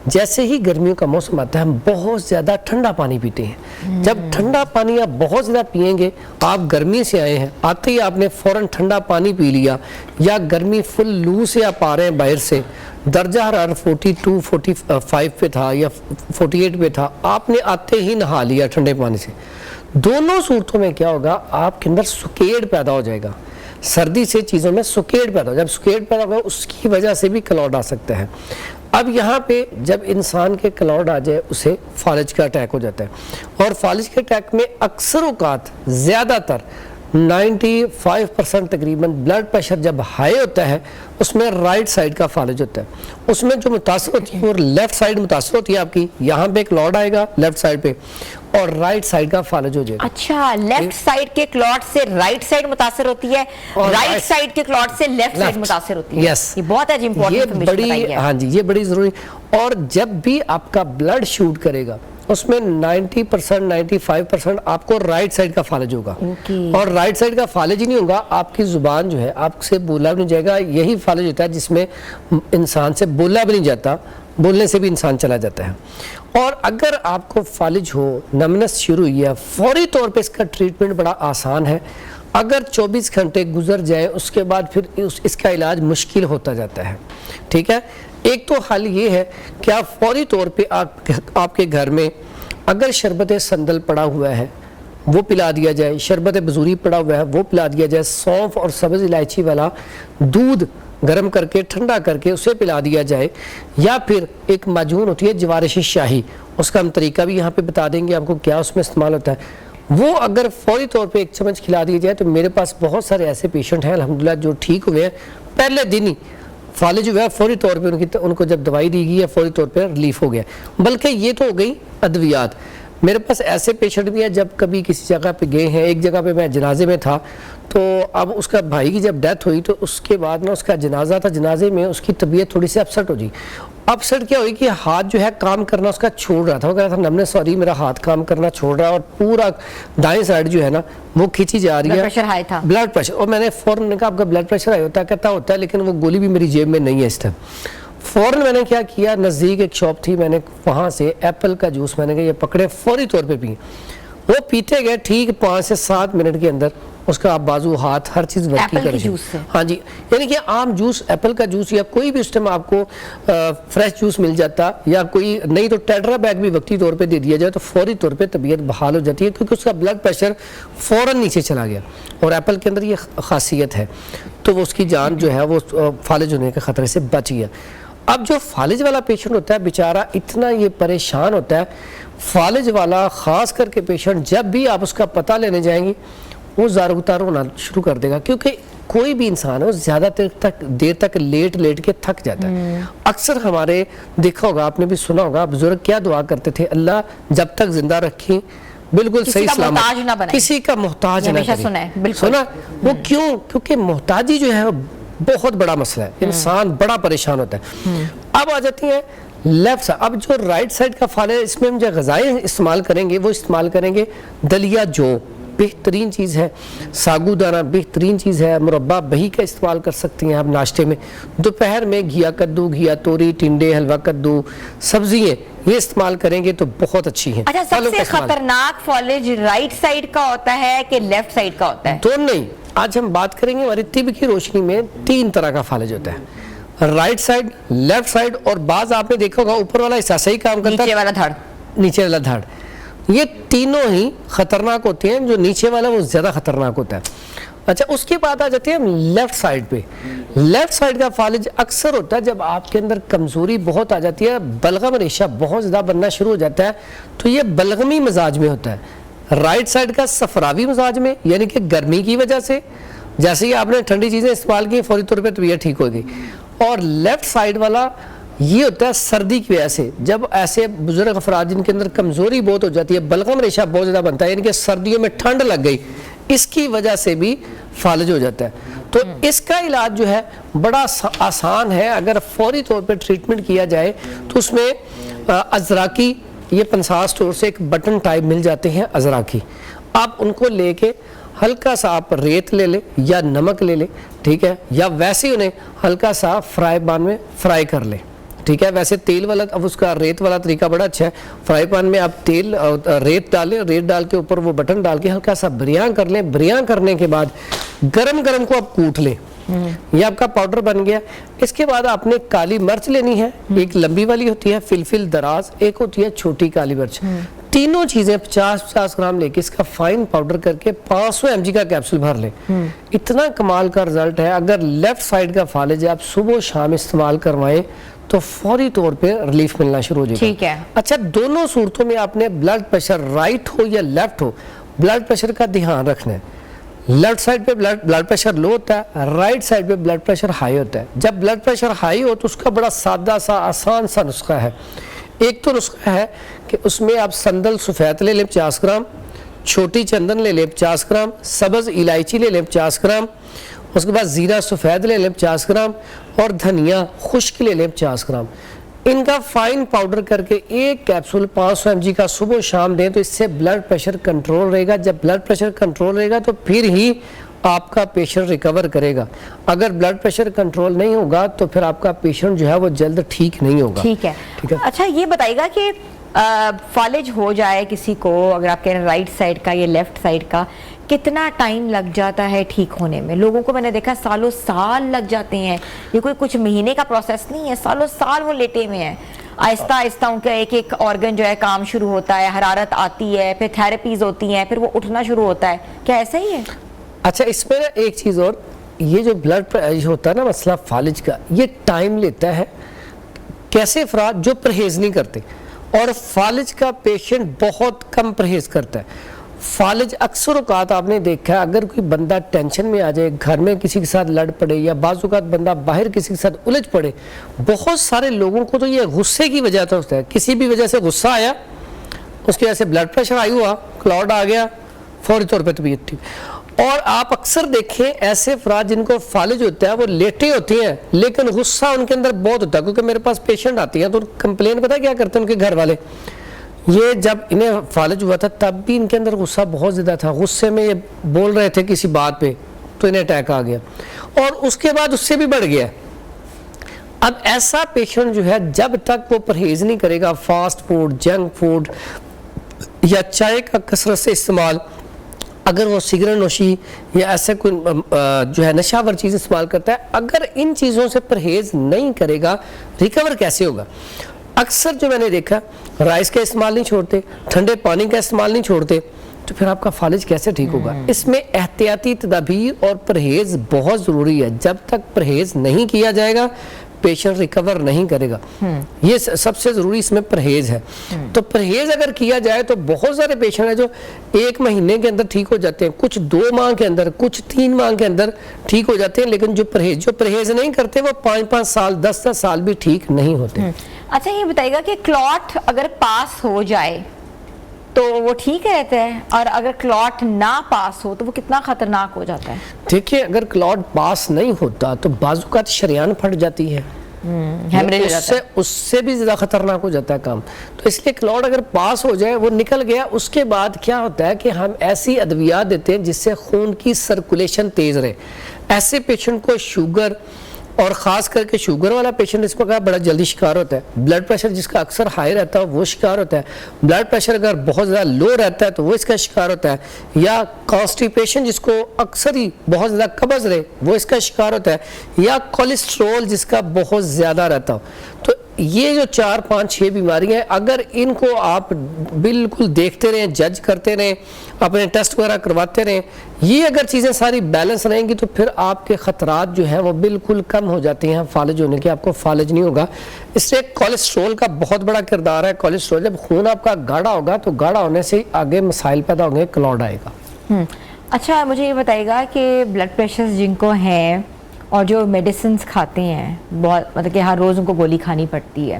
جیسے ہی گرمیوں کا موسم آتا ہے ہم بہت زیادہ ٹھنڈا پانی پیتے ہیں. جب ٹھنڈا پانی آپ بہت زیادہ پئیں گے, آپ گرمی سے آئے ہیں, آتے ہی آپ نے فوراً ٹھنڈا پانی پی لیا, یا گرمی فل لو سے آپ آ رہے ہیں باہر سے, درجہ حرارت 42 45 پہ تھا یا 48 پہ تھا, آپ نے آتے ہی نہا لیا ٹھنڈے پانی سے, دونوں صورتوں میں کیا ہوگا, آپ کے اندر سکیڑ پیدا ہو جائے گا. سردی سے چیزوں میں سکیڑ پیدا ہو, جب سکیڑ پیدا ہوگا اس کی وجہ سے بھی کلاؤڈ آ سکتا ہے. اب یہاں پہ جب انسان کے کلاؤڈ آ جائے اسے فالج کا اٹیک ہو جاتا ہے, اور فالج کے اٹیک میں اکثر اوقات زیادہ تر 95% تقریباً بلڈ پریشر جب ہائی ہوتا ہے اس میں رائٹ سائڈ کا فالج ہوتا ہے. اس میں جو متاثر ہوتی ہے وہ لیفٹ سائڈ متاثر ہوتی ہے آپ کی, یہاں پہ کلاؤڈ آئے گا لیفٹ سائڈ پہ, اور رائٹ سائڈ کا فالج ہو جائے گا. اچھا, لیفٹ سائڈ کے کلاؤڈ سے رائٹ سائڈ متاثر ہوتی ہے, رائٹ سائڈ کے کلاؤڈ سے لیفٹ سائڈ متاثر ہوتی ہے. یس, یہ بہت امپورٹنٹ انفارمیشن بتائی ہے. ہاں جی, یہ بڑی ضروری. اور جب بھی آپ کا بلڈ شوٹ کرے گا اس میں 90% 95% آپ کو رائٹ سائڈ کا فالج ہوگا. اور رائٹ سائڈ کا فالج ہی نہیں ہوگا, آپ کی زبان جو ہے آپ سے بولا بھی نہیں جائے گا. یہی فالج ہوتا ہے جس میں انسان سے بولا بھی نہیں جاتا, بولنے سے بھی انسان چلا جاتا ہے. اور اگر آپ کو فالج ہو, نمنس شروع ہوئی ہے, فوری طور پہ اس کا ٹریٹمنٹ بڑا آسان ہے. اگر 24 گھنٹے گزر جائیں اس کے بعد پھر اس کا علاج مشکل ہوتا جاتا ہے. ٹھیک ہے, ایک تو حل یہ ہے کہ آپ فوری طور پہ آپ کے گھر میں اگر شربت سندل پڑا ہوا ہے وہ پلا دیا جائے, شربت بزوری پڑا ہوا ہے وہ پلا دیا جائے, سونف اور سبز الائچی والا دودھ گرم کر کے ٹھنڈا کر کے اسے پلا دیا جائے, یا پھر ایک معجون ہوتی ہے جوارش شاہی, اس کا ہم طریقہ بھی یہاں پہ بتا دیں گے آپ کو کیا اس میں استعمال ہوتا ہے, وہ اگر فوری طور پہ 1 چمچ کھلا دیا جائے. تو میرے پاس بہت سارے ایسے پیشنٹ ہیں الحمدللہ جو ٹھیک ہوئے ہیں, پہلے دن ہی فالج ہوا ہے, فوری طور پہ ان کو جب دوائی دی گئی ہے فوری طور پہ ریلیف ہو گیا. بلکہ یہ تو ہو گئی ادویات. میرے پاس ایسے پیشنٹ بھی ہیں جب کبھی کسی جگہ پہ گئے ہیں, ایک جگہ پہ میں جنازے میں تھا, تو اب اس کا بھائی کی جب ڈیتھ ہوئی تو اس کے بعد نا اس کا جنازہ تھا, جنازے میں اس کی طبیعت تھوڑی سی اپسٹ ہو گئی. اپسٹ کیا ہوئی کہ ہاتھ جو ہے کام کرنا اس کا چھوڑ رہا تھا, وہ کہہ رہا تھا نمنے سوری میرا ہاتھ کام کرنا چھوڑ رہا ہے, اور پورا دائیں سائڈ جو ہے نا وہ کھینچی جا رہی ہے, بلڈ پریشر ہائی تھا, بلڈ پریشر. اور میں نے فوراً کہا آپ کا بلڈ پریشر ہائی ہوتا ہے, کہتا ہوتا ہے لیکن وہ گولی بھی میری جیب میں نہیں ہے اس ٹائم. فوراً میں نے کیا کیا, نزدیک ایک شاپ تھی, میں نے وہاں سے ایپل کا جوس میں نے کہا یہ پکڑے, فوری طور پہ پئیں. وہ پیتے گئے, ٹھیک 5 سے 7 منٹ کے اندر اس کا بازو ہاتھ ہر چیز ورکی کر رہی ہے. ہاں جی, یعنی کہ عام جوس, ایپل کا جوس یا کوئی بھی اس ٹائم آپ کو فریش جوس مل جاتا, یا کوئی نہیں تو ٹیٹرا بیگ بھی وقتی طور پہ دے دیا جائے تو فوری طور پہ طبیعت بحال ہو جاتی ہے, کیونکہ اس کا بلڈ پریشر فوراً نیچے چلا گیا. اور ایپل کے اندر یہ خاصیت ہے, تو وہ اس کی جان جو ہے وہ فالج ہونے کے خطرے سے بچ گیا. اب جو فالج والا پیشنٹ ہوتا ہے بیچارہ اتنا یہ پریشان ہوتا ہے, فالج والا خاص کر کے پیشنٹ جب بھی آپ اس کا پتہ لینے جائیں گی وہ زار گتار ہونا شروع کر دے گا, کیونکہ کوئی بھی انسان ہے وہ زیادہ دیر تک لیٹ کے تھک جاتا ہے. اکثر ہمارے دیکھا ہوگا, آپ نے بھی سنا ہوگا, بزرگ کیا دعا کرتے تھے, اللہ جب تک زندہ رکھیں بالکل صحیح سلامت, کسی کا محتاج نہ کریں. سنا وہ کیوں, کیونکہ محتاجی جو ہے بہت بڑا مسئلہ ہے, انسان بڑا پریشان ہوتا ہے. اب آ جاتی ہیں لیفٹ سائڈ. اب جو رائٹ سائڈ کا فال ہے اس میں ہم جو غذائیں استعمال کریں گے وہ استعمال کریں گے دلیا, جو بہترین چیز ہے, ساگو دانہ بہترین چیز ہے, مربع بہی کا استعمال کر سکتی ہیں آپ ناشتے میں. دوپہر میں گھیا کدو, گھیا توری, ٹنڈے, حلوہ کدو, سبزیاں یہ استعمال کریں گے تو بہت اچھی ہیں. اچھا, سب سے خطرناک فالج رائٹ سائڈ کا ہوتا ہے کہ لیفٹ سائڈ کا ہوتا ہے؟ دونوں نہیں. آج ہم بات کریں گے ہماری طب کی روشنی میں 3 طرح کا فالج ہوتا ہے, رائٹ سائڈ, لیفٹ سائڈ, اور بعض آپ نے دیکھا ہوگا اوپر والا حصہ صحیح کام کرتا ہے, نیچے والا دھڑ, نیچے والا دھڑ. یہ تینوں ہی خطرناک ہوتے ہیں, جو نیچے والا وہ زیادہ خطرناک ہوتا ہے. اچھا, اس کے بعد آ جاتے ہیں ہم لیفٹ سائڈ پہ. لیفٹ سائڈ کا فالج اکثر ہوتا ہے جب آپ کے اندر کمزوری بہت آ جاتی ہے, بلغم ریشہ بہت زیادہ بننا شروع ہو جاتا ہے, تو یہ بلغمی مزاج میں ہوتا ہے. رائٹ سائڈ کا صفراوی مزاج میں, یعنی کہ گرمی کی وجہ سے, جیسے ہی آپ نے ٹھنڈی چیزیں استعمال کی فوری طور پہ طبیعت ٹھیک ہو گئی. اور لیفٹ سائڈ والا یہ ہوتا ہے سردی کی وجہ سے, جب ایسے بزرگ افراد جن کے اندر کمزوری بہت ہو جاتی ہے, بلغم ریشہ بہت زیادہ بنتا ہے, یعنی کہ سردیوں میں ٹھنڈ لگ گئی, اس کی وجہ سے بھی فالج ہو جاتا ہے. تو اس کا علاج جو ہے بڑا آسان ہے, اگر فوری طور پہ ٹریٹمنٹ کیا جائے تو اس میں ازراکی, یہ 50 اسٹور سے ایک بٹن ٹائپ مل جاتے ہیں ازراکی, آپ ان کو لے کے ہلکا سا آپ ریت لے لیں یا نمک لے لیں, ٹھیک ہے, یا ویسے انہیں ہلکا سا فرائی پین میں فرائی کر لیں, ٹھیک ہے. ویسے تیل والا اب اس کا ریت والا طریقہ بڑا اچھا ہے. فرائی پین میں آپ تیل ریت ڈالیں, ریت ڈال کے اوپر وہ بٹن ڈال کے ہلکا سا بریاں کر لیں. بریاں کرنے کے بعد گرم گرم کو آپ کوٹ لیں. یہ آپ کا پاؤڈر بن گیا. اس کے بعد آپ نے کالی مرچ لینی ہے, ایک لمبی والی ہوتی ہے فلفل دراز, ایک ہوتی ہے چھوٹی کالی مرچ. تینوں چیزیں 50 گرام لے کے اس کا فائن پاؤڈر کر کے 500 mg کا کیپسول بھر لیں. اتنا کمال کا رزلٹ ہے. اگر لیفٹ سائیڈ کا فالج آپ صبح و شام استعمال کروائیں تو فوری طور پہ ریلیف ملنا شروع ہو جائے گا. ٹھیک ہے. اچھا, دونوں صورتوں میں آپ نے بلڈ پریشر رائٹ ہو یا لیفٹ ہو, بلڈ پریشر کا دھیان رکھنا ہے. لیفٹ سائیڈ پہ بلڈ پریشر لو ہوتا ہے, رائٹ سائیڈ پہ بلڈ پریشر ہائی ہوتا ہے. جب بلڈ پریشر ہائی ہو تو اس کا بڑا سادہ سا آسان سا نسخہ ہے. ایک تو نسخہ ہے کہ اس میں آپ سندل سفید لے لیں 50 گرام, چھوٹی چندن لے لیں 50 گرام, سبز الائچی لے لیں 50 گرام, اس کے بعد زیرہ سفید لے لیں 50 گرام اور دھنیا خشک لے لیں 50 گرام. ان کا فائن پاؤڈر کر کے ایک کیپسول 500 mg کا صبح و شام دیں تو اس سے بلڈ پریشر کنٹرول رہے گا. جب بلڈ پریشر کنٹرول رہے گا تو پھر ہی آپ کا پیشنٹ ریکور کرے گا. اگر بلڈ پریشر کنٹرول نہیں ہوگا تو پھر آپ کا پیشنٹ جو ہے وہ جلد ٹھیک نہیں ہوگا. ٹھیک ہے. اچھا, یہ بتائیے گا کہ فالج ہو جائے کسی کو, اگر آپ کہہ رہے ہیں رائٹ سائڈ کا یا لیفٹ سائڈ کا, کتنا ٹائم لگ جاتا ہے ٹھیک ہونے میں؟ لوگوں کو میں نے دیکھا سالوں سال لگ جاتے ہیں. یہ کوئی کچھ مہینے کا پروسیس نہیں ہے, سالوں سال وہ لیٹے ہوئے ہیں. آہستہ آہستہ ان کا ایک ایک آرگن جو ہے کام شروع ہوتا ہے, حرارت آتی ہے, پھر تھیراپیز ہوتی ہیں, پھر وہ اٹھنا شروع ہوتا ہے. کیا ایسا ہی ہے؟ اچھا, اس میں ایک چیز اور, یہ جو بلڈ ہوتا ہے نا مسئلہ فالج کا, یہ ٹائم لیتا ہے. کیسے افراد جو پرہیز نہیں کرتے, اور فالج کا پیشنٹ بہت کم پرہیز کرتا ہے. فالج اکثر اوقات آپ نے دیکھا ہے اگر کوئی بندہ ٹینشن میں آ جائے, گھر میں کسی کے ساتھ لڑ پڑے, یا بعض اوقات بندہ باہر کسی کے ساتھ الجھ پڑے. بہت سارے لوگوں کو تو یہ غصے کی وجہ سے ہوتا ہے, کسی بھی وجہ سے غصہ آیا, اس کی وجہ سے بلڈ پریشر ہائی ہوا, کلاؤڈ آ گیا, فوری طور پہ طبیعت ٹھیک. اور آپ اکثر دیکھیں ایسے افراد جن کو فالج ہوتا ہے وہ لیٹے ہوتے ہیں لیکن غصہ ان کے اندر بہت ہوتا ہے. کیونکہ میرے پاس پیشنٹ آتی ہیں تو کمپلین پتہ کیا کرتے ہیں ان کے گھر والے, یہ جب انہیں فالج ہوا تھا تب بھی ان کے اندر غصہ بہت زیادہ تھا, غصے میں یہ بول رہے تھے کسی بات پہ تو انہیں اٹیک آ گیا, اور اس کے بعد اس سے بھی بڑھ گیا. اب ایسا پیشنٹ جو ہے جب تک وہ پرہیز نہیں کرے گا فاسٹ فوڈ, جنک فوڈ یا چائے کا کثرت سے استعمال, اگر وہ سگریٹ نوشی یا ایسے کوئی جو ہے نشہ ور چیز استعمال کرتا ہے, اگر ان چیزوں سے پرہیز نہیں کرے گا ریکور کیسے ہوگا؟ اکثر جو میں نے دیکھا رائس کا استعمال نہیں چھوڑتے, ٹھنڈے پانی کا استعمال نہیں چھوڑتے, تو پھر آپ کا فالج کیسے ٹھیک ہوگا؟ اس میں احتیاطی تدابیر اور پرہیز بہت ضروری ہے. جب تک پرہیز نہیں کیا جائے گا پیشنٹ ریکور نہیں کرے گا. یہ سب سے ضروری اس میں پرہیز ہے. تو پرہیز اگر کیا جائے تو بہت سارے پیشنٹ ہیں جو 1 مہینے کے اندر ٹھیک ہو جاتے ہیں, کچھ 2 ماہ کے اندر, کچھ 3 ماہ کے اندر ٹھیک ہو جاتے ہیں. لیکن جو پرہیز نہیں کرتے وہ 5 سال 10 سال بھی ٹھیک نہیں ہوتے. اچھا, یہ بتائیے گا کہ کلوٹ اگر پاس ہو جائے تو وہ ٹھیک رہتا ہے, اور اگر کلوٹ نہ پاس ہو تو وہ کتنا خطرناک ہو جاتا ہے؟ دیکھیے, اگر کلوٹ پاس نہیں ہوتا تو بعض اوقات شریان پھٹ جاتی ہے, اس سے بھی زیادہ خطرناک ہو جاتا ہے کام. تو اس لیے کلوٹ اگر پاس ہو جائے, وہ نکل گیا, اس کے بعد کیا ہوتا ہے کہ ہم ایسی ادویات دیتے ہیں جس سے خون کی سرکولیشن تیز رہے. ایسے پیشنٹ کو شوگر, اور خاص کر کے شوگر والا پیشنٹ اس کا بڑا جلدی شکار ہوتا ہے. بلڈ پریشر جس کا اکثر ہائی رہتا ہے وہ شکار ہوتا ہے. بلڈ پریشر اگر بہت زیادہ لو رہتا ہے تو وہ اس کا شکار ہوتا ہے. یا کانسٹیپیشن جس کو اکثر ہی بہت زیادہ قبض رہے وہ اس کا شکار ہوتا ہے. یا کولیسٹرول جس کا بہت زیادہ رہتا ہو. تو یہ جو 4 5 6 بیماریاں ہیں, اگر ان کو آپ بالکل دیکھتے رہیں, جج کرتے رہیں, اپنے ٹیسٹ وغیرہ کرواتے رہیں, یہ اگر چیزیں ساری بیلنس رہیں گی تو پھر آپ کے خطرات جو ہیں وہ بالکل کم ہو جاتے ہیں فالج ہونے کے. آپ کو فالج نہیں ہوگا. اس لیے کولیسٹرول کا بہت بڑا کردار ہے. کولیسٹرول جب خون آپ کا گاڑھا ہوگا تو گاڑھا ہونے سے آگے مسائل پیدا ہوں گے, کلوڈ آئے گا. اچھا, مجھے یہ بتائیے گا کہ بلڈ پریشر جن کو ہیں اور جو میڈیسنز کھاتے ہیں, بہت مطلب کہ ہر روز ان کو گولی کھانی پڑتی ہے,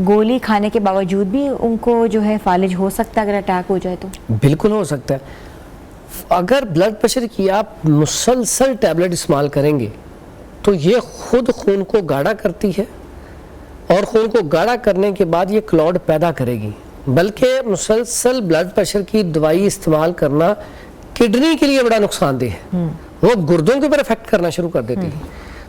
گولی کھانے کے باوجود بھی ان کو جو ہے فالج ہو سکتا ہے اگر اٹیک ہو جائے تو؟ بالکل ہو سکتا ہے. اگر بلڈ پریشر کی آپ مسلسل ٹیبلٹ استعمال کریں گے تو یہ خود خون کو گاڑھا کرتی ہے, اور خون کو گاڑھا کرنے کے بعد یہ کلوڈ پیدا کرے گی. بلکہ مسلسل بلڈ پریشر کی دوائی استعمال کرنا کڈنی کے لیے بڑا نقصان دہ ہے, وہ گردوں کے اوپر افیکٹ کرنا شروع کر دیتی ہے.